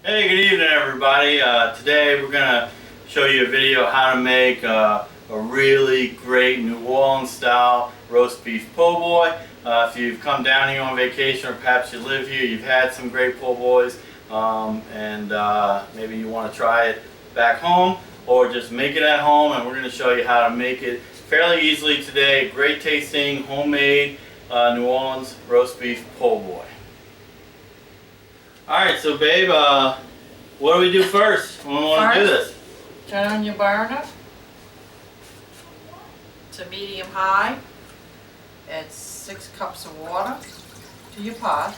Hey, good evening everybody. Today we're going to show you a video how to make a really great New Orleans style roast beef po' boy. If you've come down here on vacation or perhaps you live here, you've had some great po' boys, and maybe you want to try it back home or just make it at home, and we're going to show you how to make it fairly easily today. Great tasting, homemade New Orleans roast beef po' boy. Alright, so babe, what do we do first when we want to do this? Turn on your burner to medium high. Add 6 cups of water to your pot.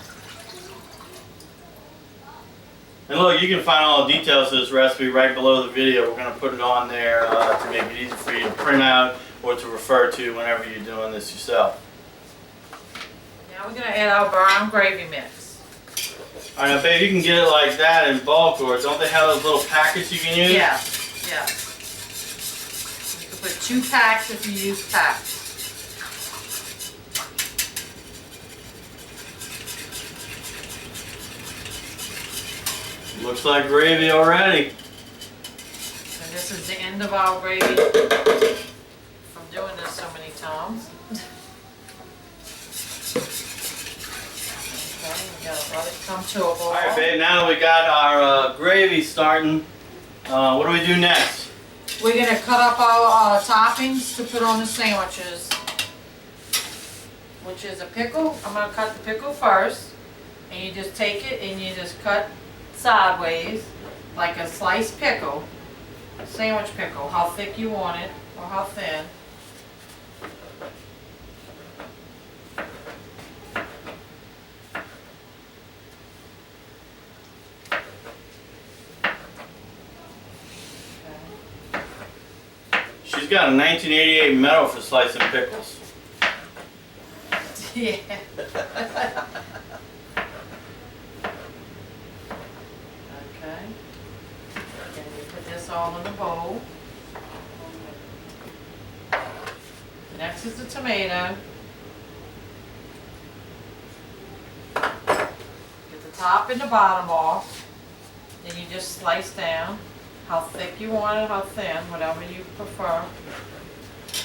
And look, you can find all the details of this recipe right below the video. We're going to put it on there to make it easy for you to print out or to refer to whenever you're doing this yourself. Now we're going to add our brown gravy mix. Alright, now babe, you can get it like that in bulk, or don't they have those little packets you can use? Yeah, yeah. You can put 2 packs if you use packs. Looks like gravy already. And this is the end of our gravy from doing this so many times. Let it come to a boil. Alright babe, now that we got our gravy starting, what do we do next? We're going to cut up our toppings to put on the sandwiches, which is a pickle. I'm going to cut the pickle first, and you just take it and you just cut sideways like a sliced pickle, a sandwich pickle, how thick you want it or how thin. She's got a 1988 medal for slicing pickles. Yeah. Okay. Then you put this all in a bowl. Next is the tomato. Get the top and the bottom off. Then you just slice down. How thick you want it, how thin, whatever you prefer.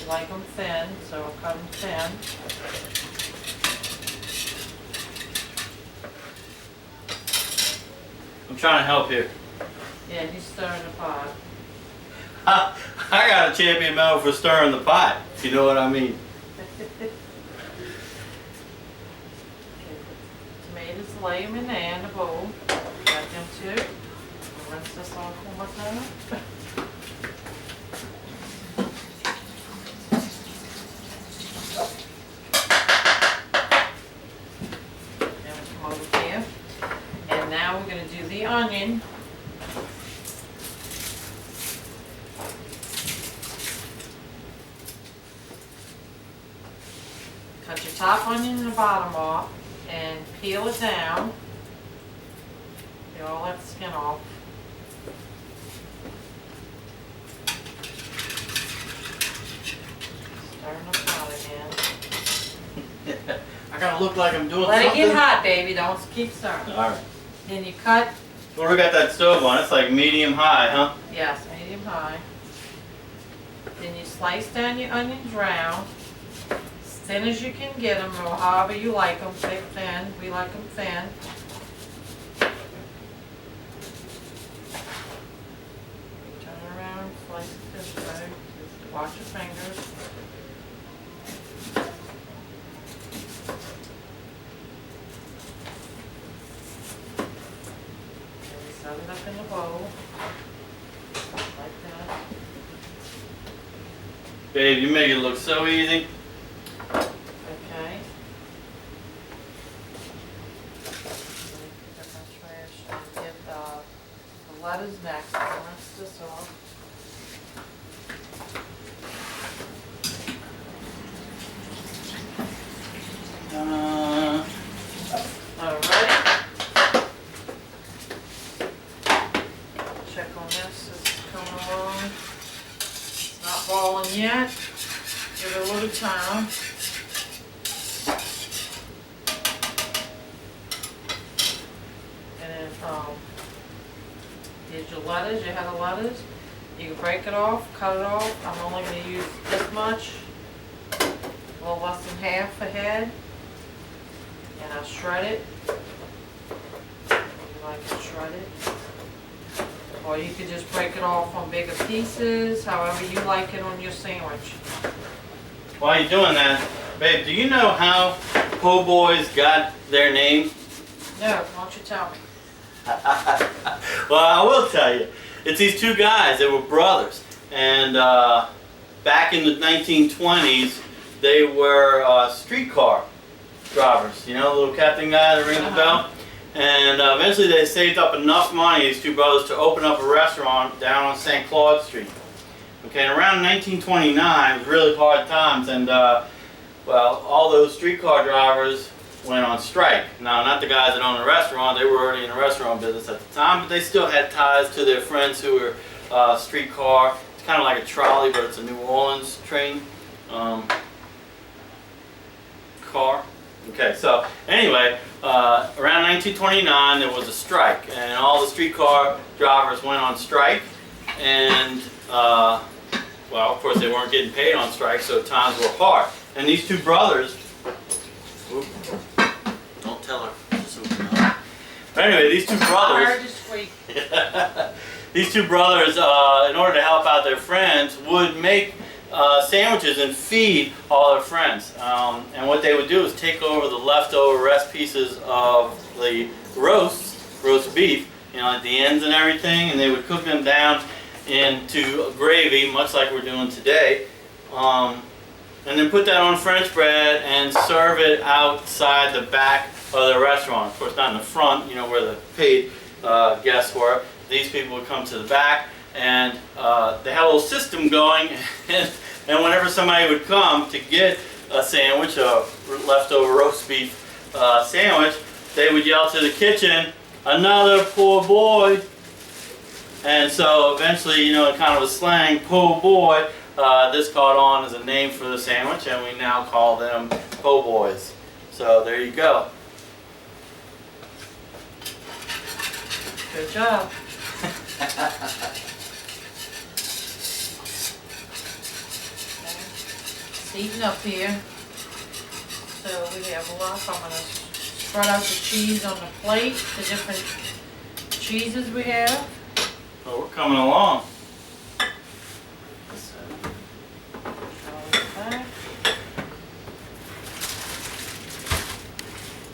You like them thin, so I'll cut them thin. I'm trying to help here. Yeah, he's stirring the pot. I got a champion medal for stirring the pot, if you know what I mean. Tomatoes, lay them in there in the bowl. Got them too. Rinse this off one more time. Now we come over here. And now we're going to do the onion. Cut your top onion and the bottom off and peel it down. Peel all that skin off. Stirring the pot again. I gotta look like I'm doing Let something. it get hot, baby. Don't keep stirring. Alright. Then you cut. Well, we got that stove on. It's like medium high, huh? Yes, medium high. Then you slice down your onions round, as thin as you can get them, or however you like them, thick, thin. We like them thin. Turn around, slice it this way. Just watch your fingers. And we set it up in the bowl, like that. Babe, you make it look so easy. Okay. Get my trash and get the lettuce next. I'll rinse this off. Alright. Check on this. This is coming along. It's not boiling yet. Give it a little time. Here's your lettuce, your head of lettuce. You can break it off, cut it off. I'm only going to use this much, a little less than half a head. And I'll shred it. You like it shredded. Or you could just break it off on bigger pieces, however you like it on your sandwich. While you're doing that, babe, do you know how Poboys got their name? No, why don't you tell me? Well, I will tell you. It's these two guys. They were brothers, and back in the 1920s, they were streetcar drivers. You know, the little captain guy that rings the bell. And eventually, they saved up enough money, these two brothers, to open up a restaurant down on St. Claude Street. Okay, and around 1929, it was really hard times, and well, all those streetcar drivers went on strike. Now, not the guys that owned the restaurant, they were already in the restaurant business at the time, but they still had ties to their friends who were streetcar. It's kind of like a trolley, but it's a New Orleans train car. Okay, so anyway, around 1929 there was a strike, and all the streetcar drivers went on strike, and well, of course they weren't getting paid on strike, so times were hard. And these two brothers, don't tell her. But anyway, these two brothers, I heard you squeak. these two brothers, in order to help out their friends, would make sandwiches and feed all their friends. And what they would do is take over the leftover rest pieces of the roast beef, you know, like the ends and everything, and they would cook them down into a gravy, much like we're doing today. And then put that on French bread and serve it outside the back of the restaurant. Of course, not in the front, you know, where the paid guests were. These people would come to the back, and they had a little system going, and whenever somebody would come to get a sandwich, a leftover roast beef sandwich, they would yell to the kitchen, "Another poor boy." And so eventually, you know, kind of a slang, "poor boy," this caught on as a name for the sandwich, and we now call them Poboys. So there you go. Good job. It's heating up here. So we have lots. I'm going to spread out the cheese on the plate, the different cheeses we have. Oh, we're coming along.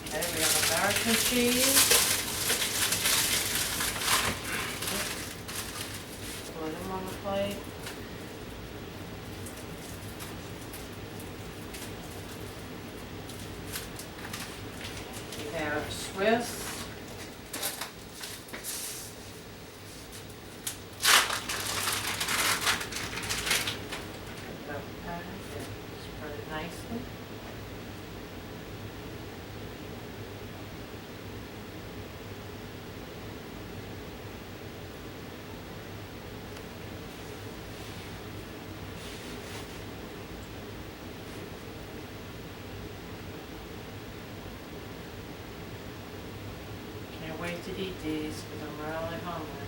Okay, we have American cheese. Put them on the plate. We have Swiss. Spread it nicely. Can't wait to eat these because I'm really hungry.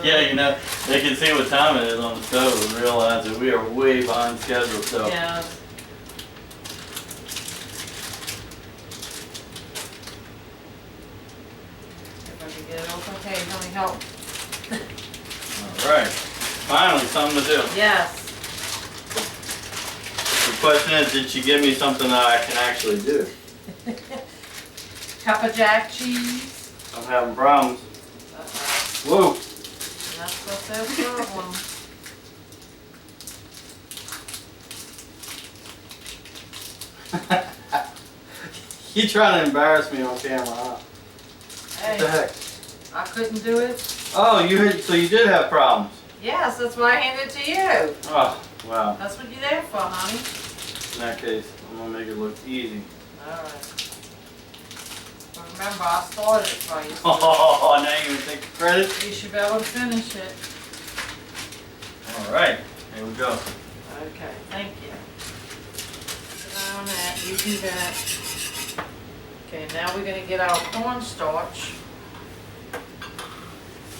Yeah, you know, they can see what time it is on the stove and realize that we are way behind schedule. So Yeah. If I can get it open, okay, let me help. all right, finally something to do. Yes. The question is, did she give me something that I can actually do? Pepper jack cheese. I'm having problems. Whoa. That's what that problem. You trying to embarrass me on camera, huh? Hey, What the heck? I couldn't do it. Oh, so you did have problems. Yes, that's why I handed it to you. Oh, wow. That's what you're there for, honey. In that case, I'm gonna make it look easy. Alright. But remember, I started it for you. Oh, now you're gonna take the credit? You should be able to finish it. All right, here we go. Okay, thank you. Sit down on that, you do that. Okay, now we're gonna get our cornstarch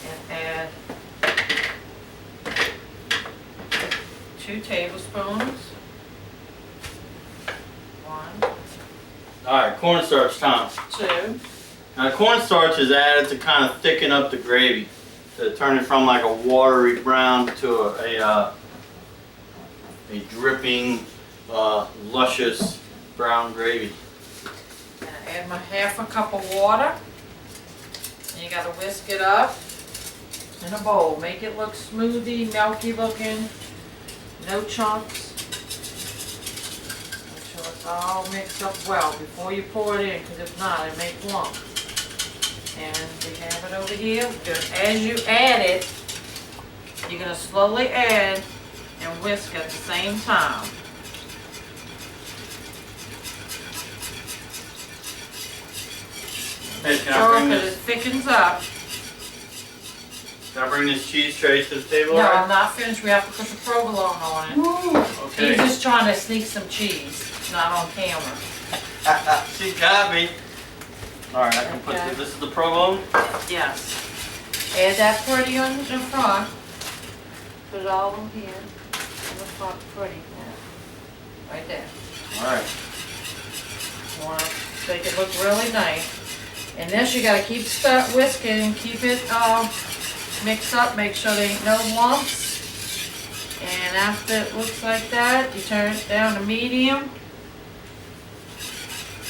and add 2 tablespoons. 1, Alright, cornstarch time. 2. Now cornstarch is added to kind of thicken up the gravy, to turn it from like a watery brown to a dripping, luscious brown gravy. And I add my 1/2 cup of water. And you gotta whisk it up in a bowl. Make it look smoothie, milky looking, no chunks. Make sure it's all mixed up well before you pour it in, because if not, it may clump. And we have it over here. As you add it, you're gonna slowly add and whisk at the same time. Hey, can Sure, I bring because it this? thickens up. Can I bring this cheese tray to the table? No, already? I'm not finished. We have to put the provolone on it. Okay. He's just trying to sneak some cheese. It's not on camera. She got me. Alright, I can put Okay. this is the provolone. Yes. Add that pretty on the front. Put it all in here. On the front, pretty. Yeah. Right there. Alright. You want to make it look really nice. And this you gotta keep whisking and keep it mixed up. Make sure there ain't no lumps. And after it looks like that, you turn it down to medium.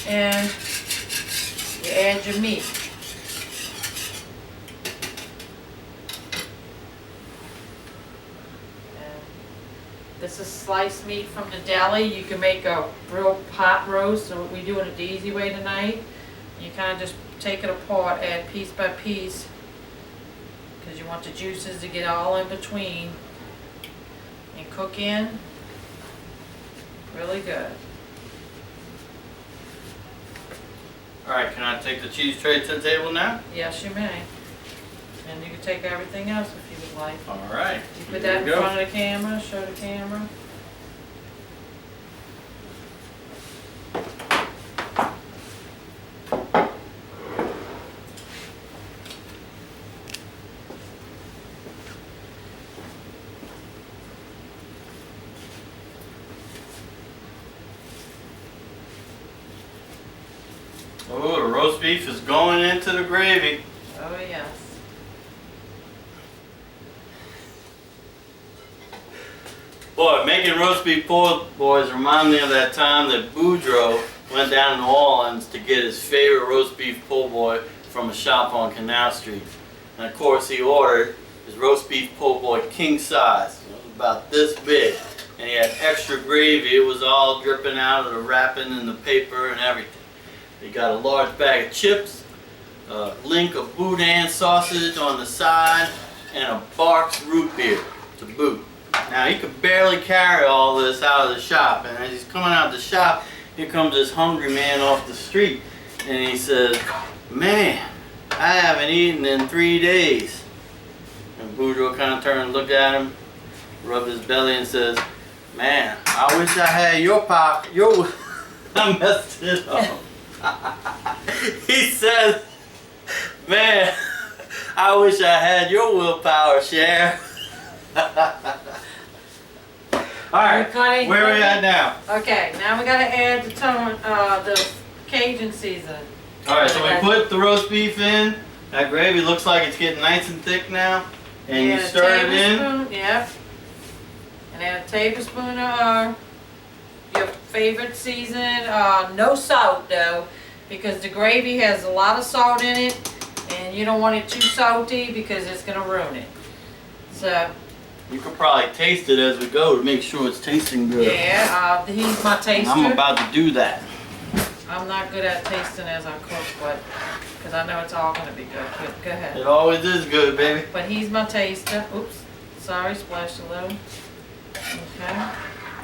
And you add your meat. And this is sliced meat from the deli. You can make a real pot roast, so we doing it the easy way tonight. You kind of just take it apart, add piece by piece, because you want the juices to get all in between and cook in really good. Alright, can I take the cheese tray to the table now? Yes, you may. And you can take everything else if you would like. Alright. You put that in front of the camera, show the camera. Oh, the roast beef is going into the gravy. Oh, yes. Boy, making roast beef po' boys remind me of that time that Boudreaux went down to New Orleans to get his favorite roast beef po' boy from a shop on Canal Street. And of course he ordered his roast beef po' boy king size. It was about this big. And he had extra gravy. It was all dripping out of the wrapping and the paper and everything. He got a large bag of chips, a link of boudin sausage on the side, and a Barks root beer to boot. Now he could barely carry all this out of the shop, and as he's coming out of the shop, here comes this hungry man off the street, and he says, "Man, I haven't eaten in 3 days." And Boudreaux kind of turned and looked at him, rubbed his belly, and says, "Man, I wish I had your pop. I messed it up." He says, "Man, I wish I had your willpower, Cher." Alright, where are we at now? Okay, now we gotta add the Cajun seasoning. Alright, so we put the roast beef in. That gravy looks like it's getting nice and thick now. And you stir it in. Yep. And add a tablespoon of your favorite seasoning. No salt though, because the gravy has a lot of salt in it, and you don't want it too salty because it's gonna ruin it. So. You could probably taste it as we go to make sure it's tasting good. Yeah, he's my taster. I'm about to do that. I'm not good at tasting as I cook, but because I know it's all gonna be good. But go ahead. It always is good, baby. But he's my taster. Oops, sorry, splashed a little. Okay.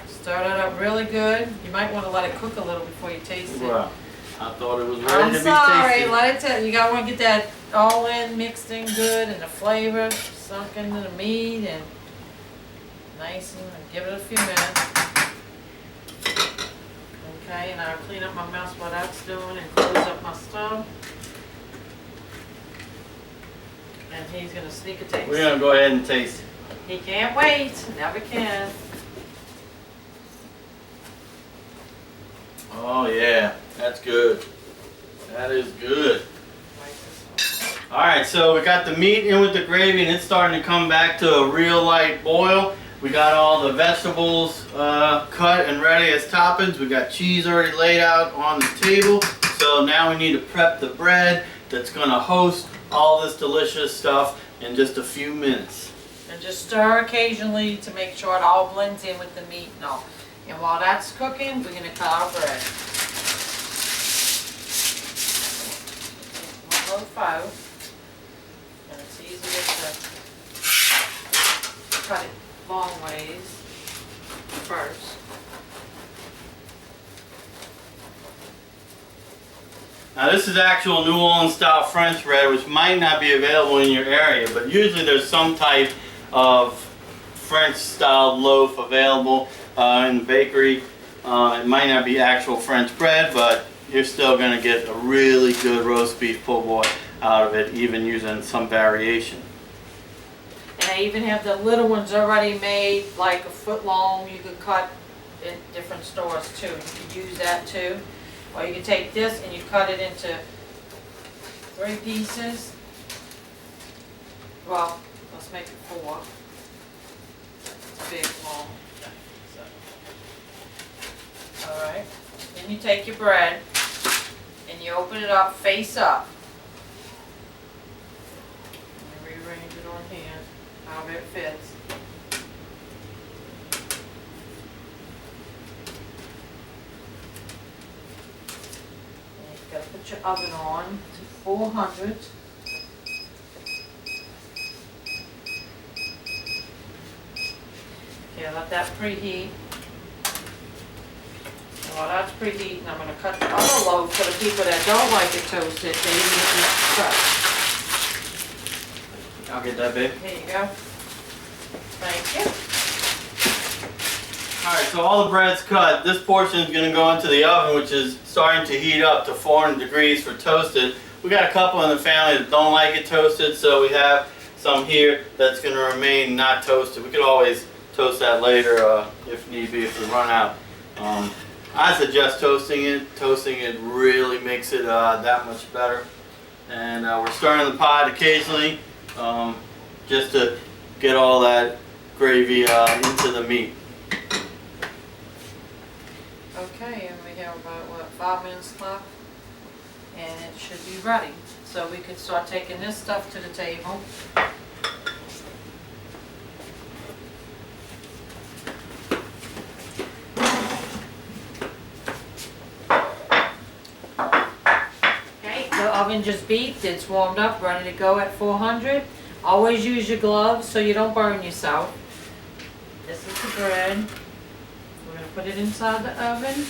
Stir it up really good. You might want to let it cook a little before you taste it. Well, I thought it was ready I'm to be sorry, tasty. let it. You gotta want to get that all in, mixed in good, and the flavor sunk into the meat, and nice, and give it a few minutes. Okay, and I'll clean up my mess while that's doing and close up my stove. And he's gonna sneak a taste. We're gonna go ahead and taste it. He can't wait, never can. Oh yeah, that's good. That is good. Alright, so we got the meat in with the gravy and it's starting to come back to a real light boil. We got all the vegetables cut and ready as toppings. We got cheese already laid out on the table. So now we need to prep the bread that's going to host all this delicious stuff in just a few minutes. And just stir occasionally to make sure it all blends in with the meat and all. And while that's cooking, we're going to cut our bread. One loaf out. And it's easier to cut it long ways first. Now this is actual New Orleans style French bread, which might not be available in your area, but usually there's some type of French style loaf available in the bakery. It might not be actual French bread, but you're still going to get a really good roast beef po' boy out of it, even using some variation. And I even have the little ones already made, like a foot long. You could cut in different stores too. You could use that too. Or you could take this and you cut it into 3 pieces. Well, let's make it 4. It's a big one. Alright. Then you take your bread and you open it up face up. And you rearrange it on here. However it fits. And you've got to put your oven on to 400. Okay, let that preheat. And while that's preheating, I'm going to cut the other loaf for the people that don't like it toasted. They need to cut. I'll get that, babe. Here you go. Thank you. Alright, so all the bread's cut. This portion is going to go into the oven, which is starting to heat up to 400 degrees for toasted. We got a couple in the family that don't like it toasted, so we have some here that's going to remain not toasted. We could always toast that later if need be, if we run out. I suggest toasting it. Toasting it really makes it that much better. And we're stirring the pot occasionally just to get all that gravy into the meat. Okay, and we have about, 5 minutes left, and it should be ready. So we can start taking this stuff to the table. Okay, the oven just beeped, it's warmed up, ready to go at 400. Always use your gloves so you don't burn yourself. This is the bread. We're going to put it inside the oven.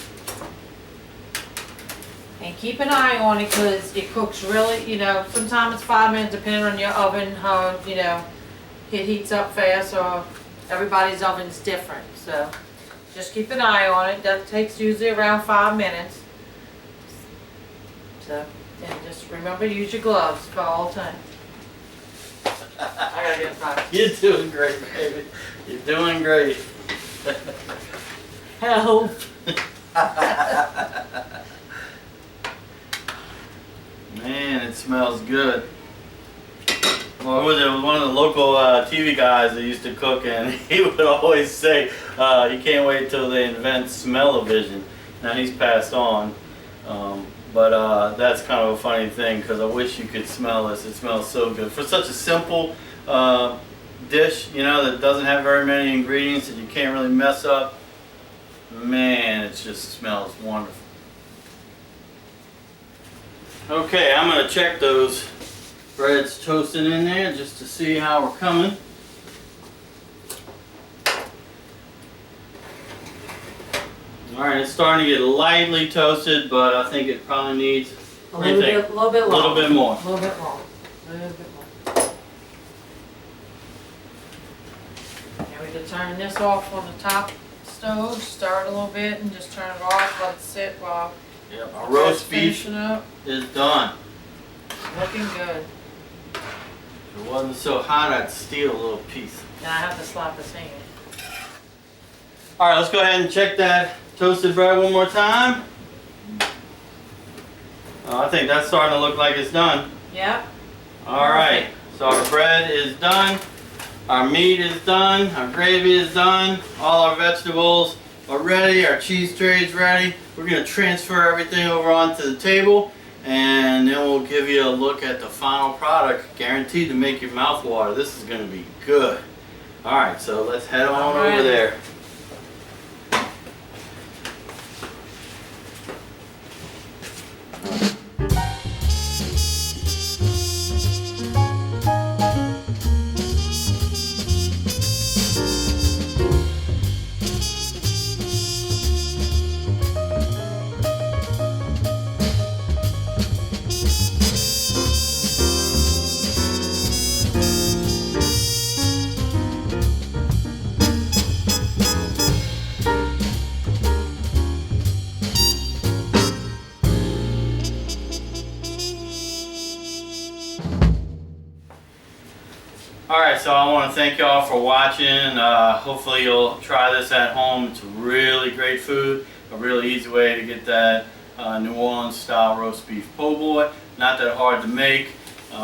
And keep an eye on it because it cooks really, sometimes it's 5 minutes depending on your oven, how, it heats up fast, or everybody's oven's different. So just keep an eye on it. That takes usually around 5 minutes. So, and just remember to use your gloves for all time. I gotta get 5. You're doing great, baby. You're doing great. Help. Man, it smells good. Well, who was it? It was one of the local TV guys that used to cook, and he would always say, you can't wait till they invent smell-o-vision. Now he's passed on, but that's kind of a funny thing because I wish you could smell this. It smells so good. For such a simple dish, that doesn't have very many ingredients that you can't really mess up, man, it just smells wonderful. Okay, I'm going to check those breads toasting in there just to see how we're coming. Alright, it's starting to get lightly toasted, but I think it probably needs A little bit more. A little bit more. A little bit more. Now we can turn this off on the top stove, stir it a little bit, and just turn it off, let it sit while Yep, our roast beef finishing up. is done. Looking good. If it wasn't so hot, I'd steal a little piece. Now I have to slap his hand. All right, let's go ahead and check that toasted bread one more time. I think that's starting to look like it's done. Yep. All right, so our bread is done, our meat is done, our gravy is done, all our vegetables are ready, our cheese tray is ready. We're gonna transfer everything over onto the table, and then we'll give you a look at the final product, guaranteed to make your mouth water. This is gonna be good. All right, so let's head on over there. Alright, so I want to thank y'all for watching. Hopefully you'll try this at home. It's really great food. A really easy way to get that New Orleans style roast beef po' boy. Not that hard to make. You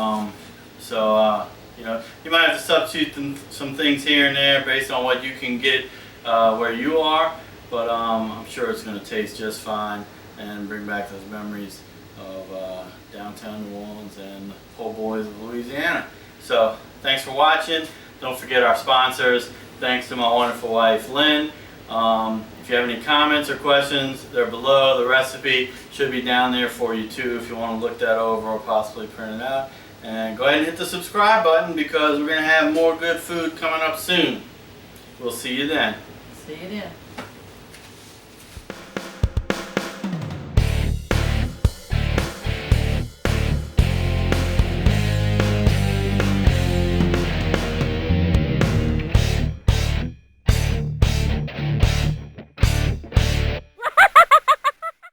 know, you might have to substitute some things here and there based on what you can get where you are. But I'm sure it's going to taste just fine and bring back those memories of downtown New Orleans and the po' boys of Louisiana. So, thanks for watching. Don't forget our sponsors. Thanks to my wonderful wife, Lynn. If you have any comments or questions, they're below. The recipe should be down there for you too if you want to look that over or possibly print it out. And go ahead and hit the subscribe button because we're going to have more good food coming up soon. We'll see you then. See you then.